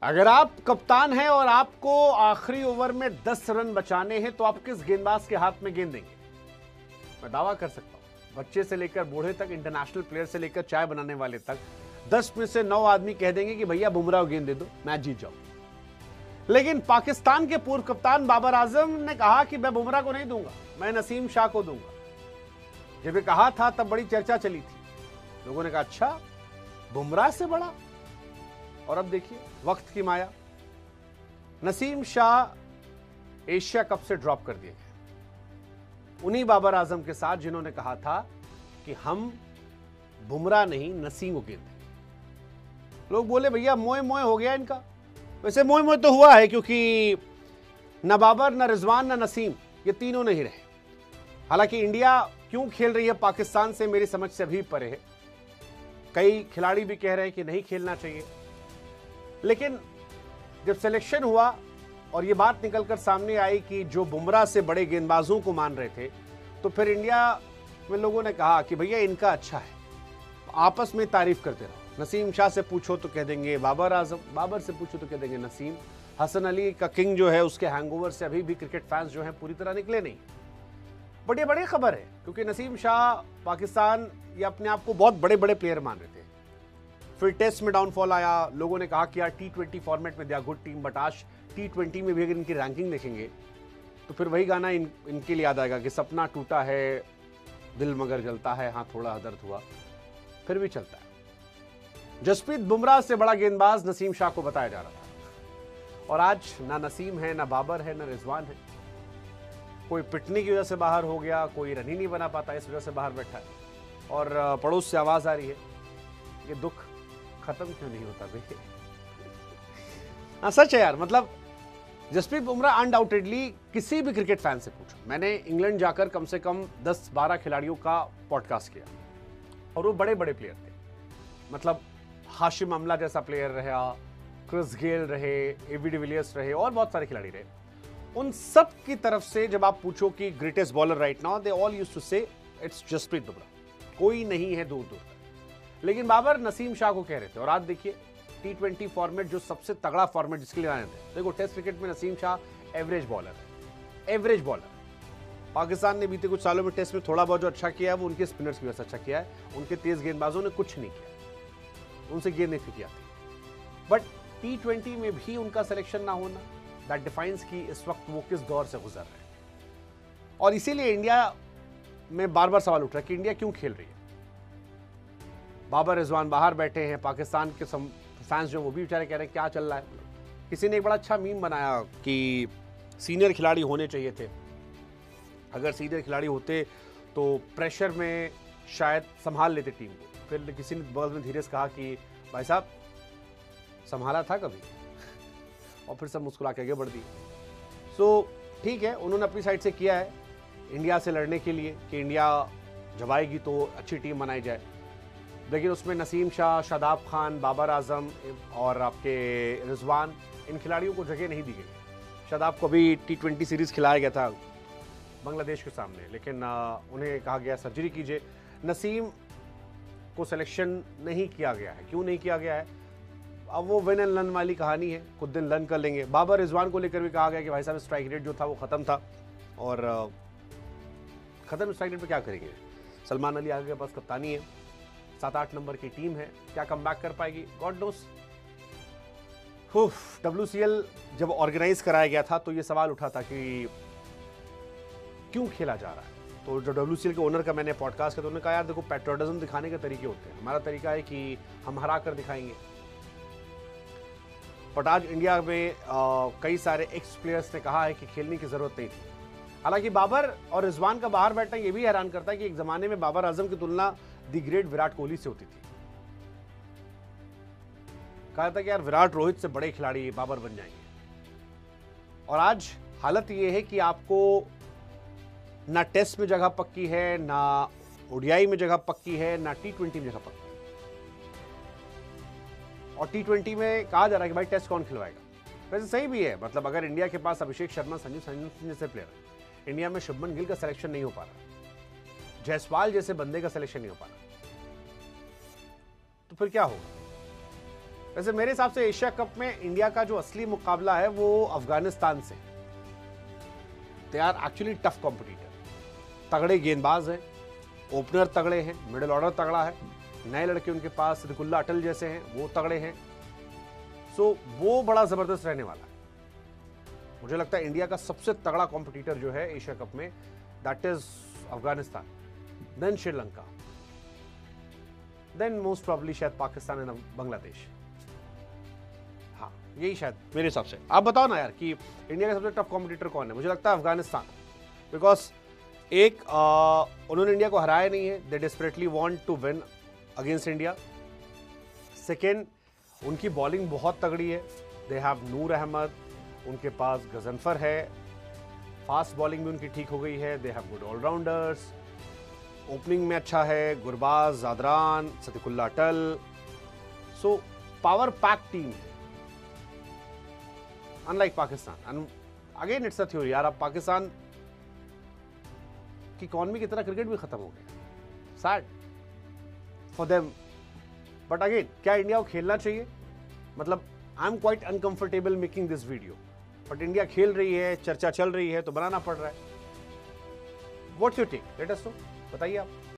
अगर आप कप्तान हैं और आपको आखिरी ओवर में 10 रन बचाने हैं तो आप किस गेंदबाज के हाथ में गेंद देंगे? मैं दावा कर सकता हूं, बच्चे से लेकर बूढ़े तक, इंटरनेशनल प्लेयर से लेकर चाय बनाने वाले तक 10 में से 9 आदमी कह देंगे कि भैया बुमराह को गेंद दे दो, मैच जीत जाओ। लेकिन पाकिस्तान के पूर्व कप्तान बाबर आजम ने कहा कि मैं बुमराह को नहीं दूंगा, मैं नसीम शाह को दूंगा। जब ये कहा था तब बड़ी चर्चा चली थी, लोगों ने कहा अच्छा बुमराह से बड़ा। और अब देखिए वक्त की माया, नसीम शाह एशिया कप से ड्रॉप कर दिए गए उन्हीं बाबर आजम के साथ जिन्होंने कहा था कि हम बुमराह नहीं नसीम को गेंद देंगे। लोग बोले भैया मोए मोए हो गया इनका। वैसे मोए मोए तो हुआ है, क्योंकि न बाबर, न रिजवान, न नसीम, ये तीनों नहीं रहे। हालांकि इंडिया क्यों खेल रही है पाकिस्तान से मेरी समझ से अभी परे है। कई खिलाड़ी भी कह रहे हैं कि नहीं खेलना चाहिए, लेकिन जब सिलेक्शन हुआ और ये बात निकलकर सामने आई कि जो बुमराह से बड़े गेंदबाजों को मान रहे थे, तो फिर इंडिया में लोगों ने कहा कि भैया इनका अच्छा है, आपस में तारीफ करते रहो। नसीम शाह से पूछो तो कह देंगे बाबर आजम, बाबर से पूछो तो कह देंगे नसीम। हसन अली का किंग जो है, उसके हैंगओवर से अभी भी क्रिकेट फैंस जो हैं पूरी तरह निकले नहीं। बट ये बड़ी खबर है, क्योंकि नसीम शाह पाकिस्तान ये अपने आप को बहुत बड़े बड़े प्लेयर मान रहे थे। फिर टेस्ट में डाउनफॉल आया, लोगों ने कहा कि यार T20 फॉर्मेट में they are good team, but आज T20 में भी अगर इनकी रैंकिंग देखेंगे तो फिर वही गाना इनके लिए याद आएगा कि सपना टूटा है दिल मगर जलता है, हाँ थोड़ा दर्द हुआ फिर भी चलता है। जसप्रीत बुमराह से बड़ा गेंदबाज नसीम शाह को बताया जा रहा था, और आज ना नसीम है, ना बाबर है, ना रिजवान है। कोई पिटने की वजह से बाहर हो गया, कोई रन ही नहीं बना पाता इस वजह से बाहर बैठा है, और पड़ोस से आवाज आ रही है ये दुख खत्म क्यों नहीं होता बे। हाँ सच है यार, मतलब जसप्रीत बुमराह अनडाउटेडली किसी भी क्रिकेट फैन से पूछो, मैंने इंग्लैंड जाकर कम से कम 10-12 खिलाड़ियों का पॉडकास्ट किया, और वो बड़े बड़े प्लेयर थे। मतलब हाशिम अमला जैसा प्लेयर रहा, क्रिस गेल रहे, एबी डिविलियर्स रहे, और बहुत सारे खिलाड़ी रहे। उन सब की तरफ से जब आप पूछो कि greatest bowler right now, they all used to say it's Jasprit Bumrah, कोई नहीं है दूर दूर तक। लेकिन बाबर नसीम शाह को कह रहे थे, और आज देखिए T20 फॉर्मेट जो सबसे तगड़ा फॉर्मेट जिसके लिए आए थे, देखो टेस्ट क्रिकेट में नसीम शाह एवरेज बॉलर है, एवरेज बॉलर। पाकिस्तान ने बीते कुछ सालों में टेस्ट में थोड़ा बहुत जो अच्छा किया है वो उनके स्पिनर्स की वजह से अच्छा किया है, उनके तेज गेंदबाजों ने कुछ नहीं किया, उनसे गेंद नहीं फेंकी आती। बट T20 में भी उनका सिलेक्शन ना होना, दैट डिफाइंस कि इस वक्त वो किस दौर से गुजर रहे हैं। और इसीलिए इंडिया में बार बार सवाल उठ रहा है कि इंडिया क्यों खेल रही है। बाबर रिजवान बाहर बैठे हैं, पाकिस्तान के फैंस जो वो भी बेचारे कह रहे हैं क्या चल रहा है। किसी ने एक बड़ा अच्छा मीम बनाया कि सीनियर खिलाड़ी होने चाहिए थे, अगर सीनियर खिलाड़ी होते तो प्रेशर में शायद संभाल लेते टीम को। फिर किसी ने बॉल में धीरे से कहा कि भाई साहब संभाला था कभी, और फिर सब मुस्कुरा के आगे बढ़ दी। सो ठीक है, उन्होंने अपनी साइड से किया है इंडिया से लड़ने के लिए कि इंडिया जब आएगी तो अच्छी टीम बनाई जाए, लेकिन उसमें नसीम शाह, शादाब खान, बाबर आजम और आपके रिजवान, इन खिलाड़ियों को जगह नहीं दी गई। शादाब को भी T20 सीरीज खिलाया गया था बांग्लादेश के सामने, लेकिन उन्हें कहा गया सर्जरी कीजिए। नसीम को सिलेक्शन नहीं किया गया है, क्यों नहीं किया गया है? अब वो विन एंड लर्न वाली कहानी है, कुछ दिन लर्न कर लेंगे। बाबर रिजवान को लेकर भी कहा गया कि भाई साहब स्ट्राइक रेट जो था वो खत्म था, और खत्म स्ट्राइक रेट पे क्या करेंगे? सलमान अली आगे के पास कप्तानी है, 7-8 नंबर की टीम है, क्या कमबैक कर पाएगी? God knows. WCL जब ऑर्गेनाइज कराया गया था तो ये सवाल उठा था कि क्यों खेला जा रहा है। तो जो WCL के ओनर का मैंने पॉडकास्ट किया तो उन्होंने कहा यार देखो पैट्रियोटिज्म दिखाने के तरीके होते हैं, हमारा तरीका है कि हम हरा कर दिखाएंगे। बट आज इंडिया में कई सारे एक्स प्लेयर्स ने कहा है कि खेलने की जरूरत नहीं थी। हालांकि बाबर और रिजवान का बाहर बैठना ये भी हैरान करता है कि एक जमाने में बाबर आजम की तुलना दी ग्रेट विराट कोहली से होती थी। कहा था कि यार विराट रोहित से बड़े खिलाड़ी बाबर बन जाएंगे, और आज हालत ये है कि आपको ना टेस्ट में जगह पक्की है, ना ODI में जगह पक्की है, ना T20 में जगह पक्की है। और T20 में कहा जा रहा है कि भाई टेस्ट कौन खिलवाएगा। वैसे सही भी है, मतलब अगर इंडिया के पास अभिषेक शर्मा, संजू सैमसन जैसे प्लेयर है, इंडिया में शुभमन गिल का सिलेक्शन नहीं हो पा रहा, जायसवाल जैसे बंदे का सिलेक्शन नहीं हो पा रहा, तो फिर क्या होगा? वैसे मेरे हिसाब से एशिया कप में इंडिया का जो असली मुकाबला है वो अफगानिस्तान से। They are actually tough competitor, तगड़े गेंदबाज हैं, ओपनर तगड़े हैं, मिडिल ऑर्डर तगड़ा है, नए लड़के उनके पास सिद्दीकुल्ला अटल जैसे हैं वो तगड़े हैं। सो वो बड़ा जबरदस्त रहने वाला है। मुझे लगता है इंडिया का सबसे तगड़ा कॉम्पिटिटर जो है एशिया कप में, that is Afghanistan, then Sri Lanka, then most probably शायद पाकिस्तान एंड बांग्लादेश। हाँ, यही शायद मेरे हिसाब से। आप बताओ ना यार कि इंडिया का सबसे टफ कॉम्पिटिटर कौन है? मुझे लगता है अफगानिस्तान, बिकॉज एक उन्होंने इंडिया को हराया नहीं है, they desperately want to win against India. Second, उनकी बॉलिंग बहुत तगड़ी है, दे हैव नूर अहमद, उनके पास गजनफर है, फास्ट बॉलिंग भी उनकी ठीक हो गई है, they have good allrounders, opening में अच्छा है, गुरबाज, जादरान, सिद्दीकुल्ला अटल। सो पावर पैक टीम है, unlike Pakistan. And again it's a theory यार, अब पाकिस्तान की इकॉनमी की तरह क्रिकेट भी खत्म हो गया, sad for them. But again, क्या इंडिया को खेलना चाहिए? मतलब I am quite uncomfortable making this video, but India खेल रही है, चर्चा चल रही है तो बनाना पड़ रहा है। What's your take? Let us know, बताइए आप।